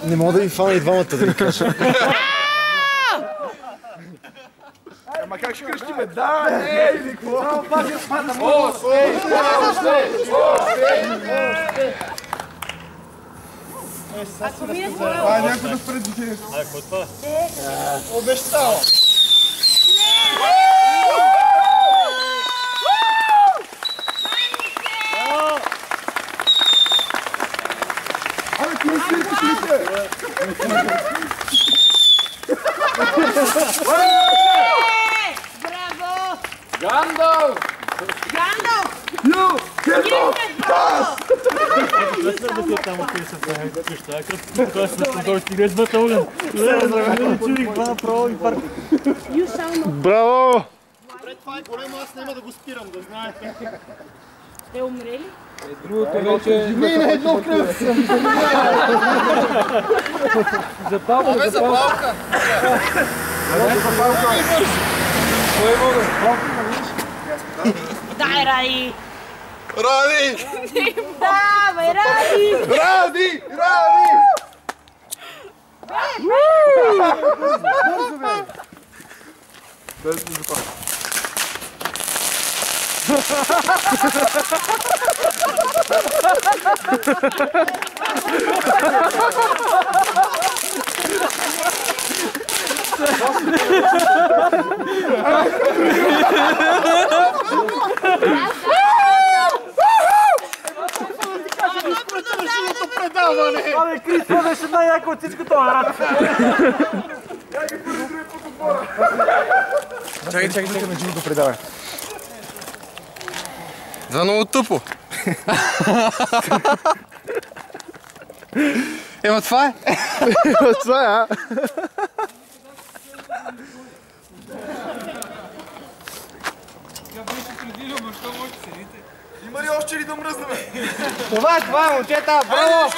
Не мога да ви фана и двамата, да ви кажа. Ама как ще крещиме? Да, не, или какво? Някой да спре движението. Какво това? Обещава. Абе, кой си клипе? Браво! Гандалф! Гандалф! Ю! Гендалф! Тас! Не съм да се там отиде с неща, като това се подължи стигнеш батълган. Не чудих това направо и парк. Браво! Пред това е големо, аз няма да го спирам, да знаете. Те умрели? Другото вече... Не, на едно кръв! Запалка, запалка! Запалка! Кой е мога? Дай, Ради! Ради! Давай, Ради! Ради! Ради! Бързо, бе! Без да запалка. Абе, Крис, това беше най-яко от всичко това, рад. Чакай, на живото предавай. За много тъпо. Ема това е. Това е, а? Има ли още ли да мръзнаме? Това е, момчета! Браво!